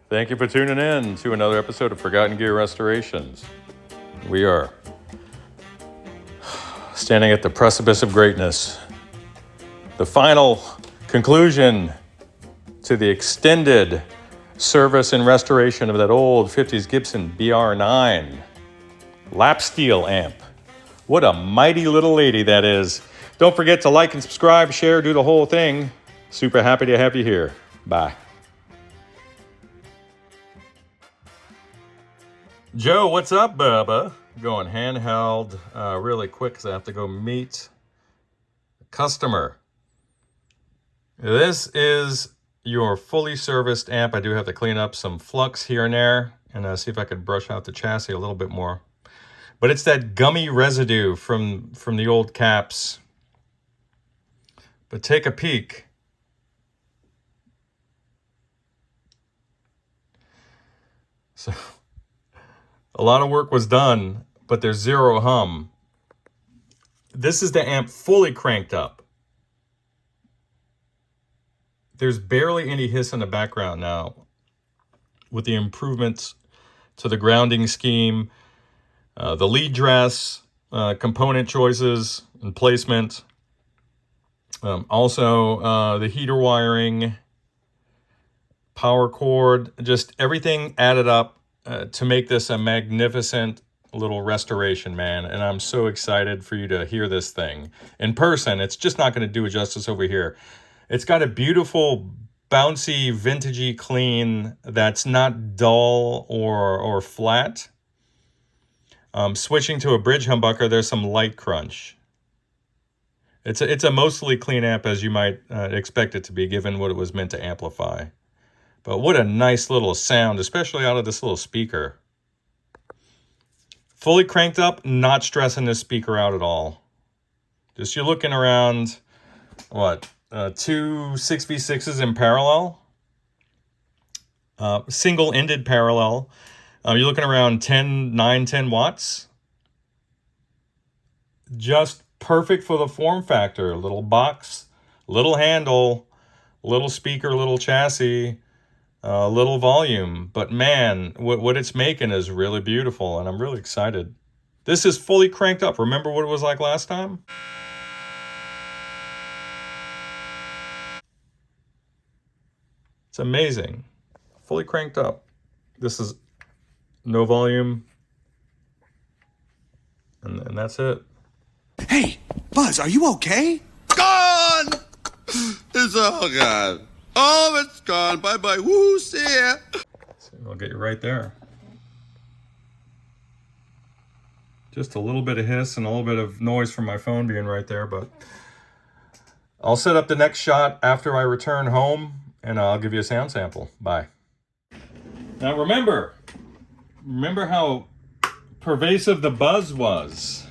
Thank you for tuning in to another episode of Forgotten Gear Restorations. We are standing at the precipice of greatness. The final conclusion to the extended service and restoration of that old 50s Gibson BR-9 lap steel amp. What a mighty little lady that is. Don't forget to like and subscribe, share, do the whole thing. Super happy to have you here. Bye. Joe, what's up, Bubba? Going handheld really quick because I have to go meet a customer. This is your fully serviced amp. I do have to clean up some flux here and there and see if I could brush out the chassis a little bit more. But it's that gummy residue from the old caps. But take a peek. So a lot of work was done, but there's zero hum. This is the amp fully cranked up. There's barely any hiss in the background now with the improvements to the grounding scheme, the lead dress, component choices and placement. Also, the heater wiring, power cord, just everything added up to make this a magnificent little restoration, man. And I'm so excited for you to hear this thing in person. It's just not going to do it justice over here. It's got a beautiful, bouncy, vintagey clean that's not dull or flat. Switching to a bridge humbucker, there's some light crunch. It's a mostly clean amp as you might expect it to be, given what it was meant to amplify. But what a nice little sound, especially out of this little speaker. Fully cranked up, not stressing this speaker out at all. Just you're looking around, what, two 6v6s in parallel? Single-ended parallel. You're looking around 10 watts. Just perfect for the form factor. Little box, little handle, little speaker, little chassis. Little volume, but man, what it's making is really beautiful, and I'm really excited. This is fully cranked up. Remember what it was like last time? It's amazing. Fully cranked up. This is no volume, and that's it. Hey, Buzz, are you okay? Gone! It's all gone. All of it's gone. Bye-bye. Woo, see ya. So I'll get you right there. Just a little bit of hiss and a little bit of noise from my phone being right there, but I'll set up the next shot after I return home, and I'll give you a sound sample. Bye. Now remember how pervasive the buzz was.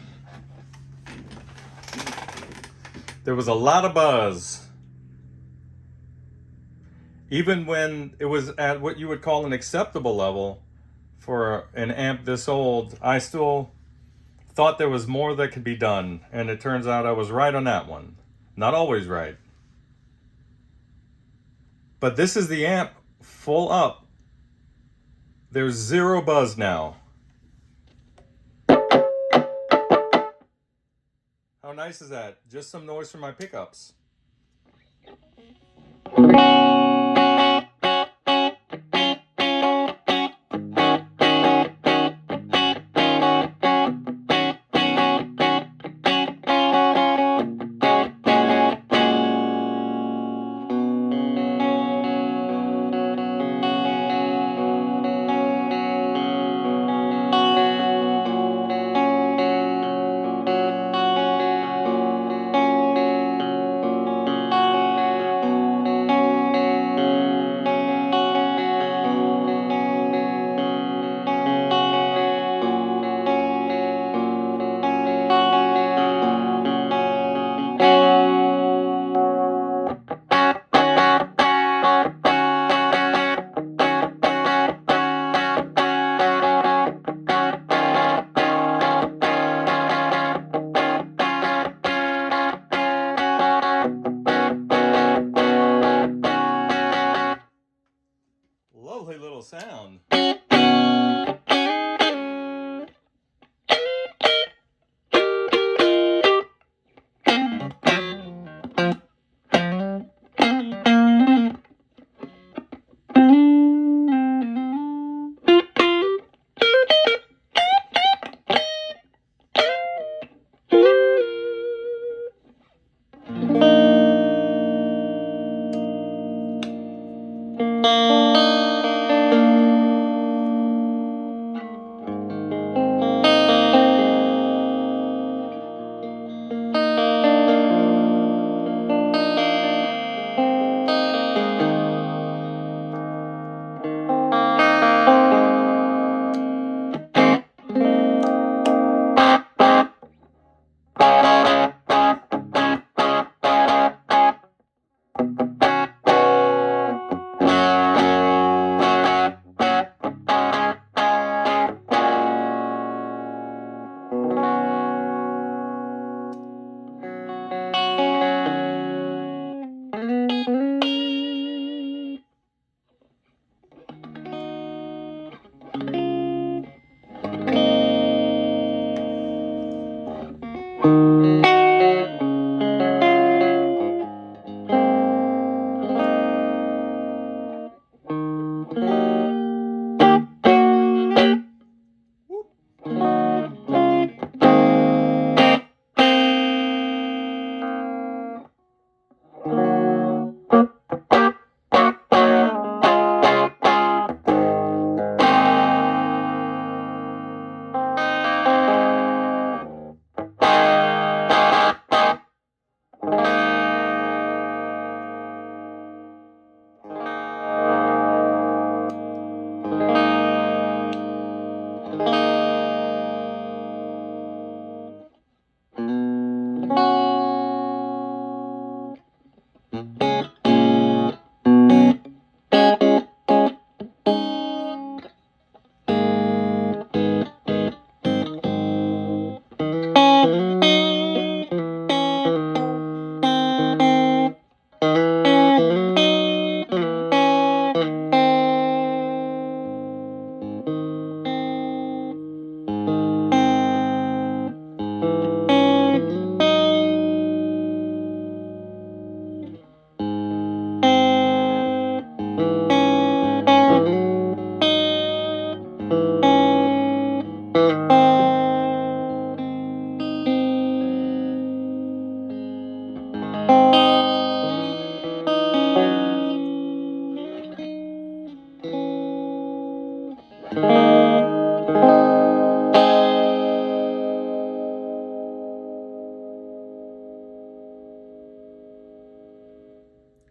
There was a lot of buzz. Even when it was at what you would call an acceptable level for an amp this old, I still thought there was more that could be done. And it turns out I was right on that one. Not always right. But this is the amp full up. There's zero buzz now. How nice is that? Just some noise from my pickups. Lovely little sound.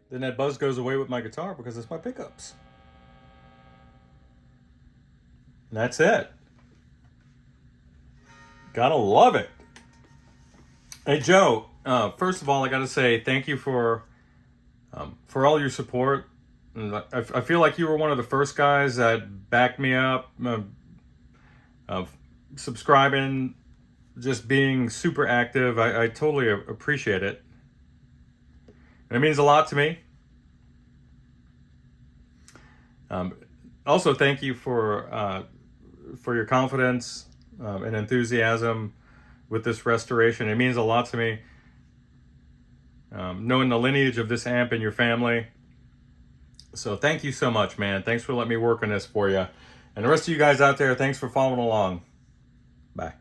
Then that buzz goes away with my guitar because it's my pickups. And that's it. Gotta love it. Hey Joe, first of all, I gotta say thank you for all your support. And I feel like you were one of the first guys that backed me up, subscribing, just being super active. I totally appreciate it. And it means a lot to me. Also, thank you for your confidence and enthusiasm with this restoration. It means a lot to me. Knowing the lineage of this amp in your family. So thank you so much, man. Thanks for letting me work on this for you. And the rest of you guys out there, thanks for following along. Bye.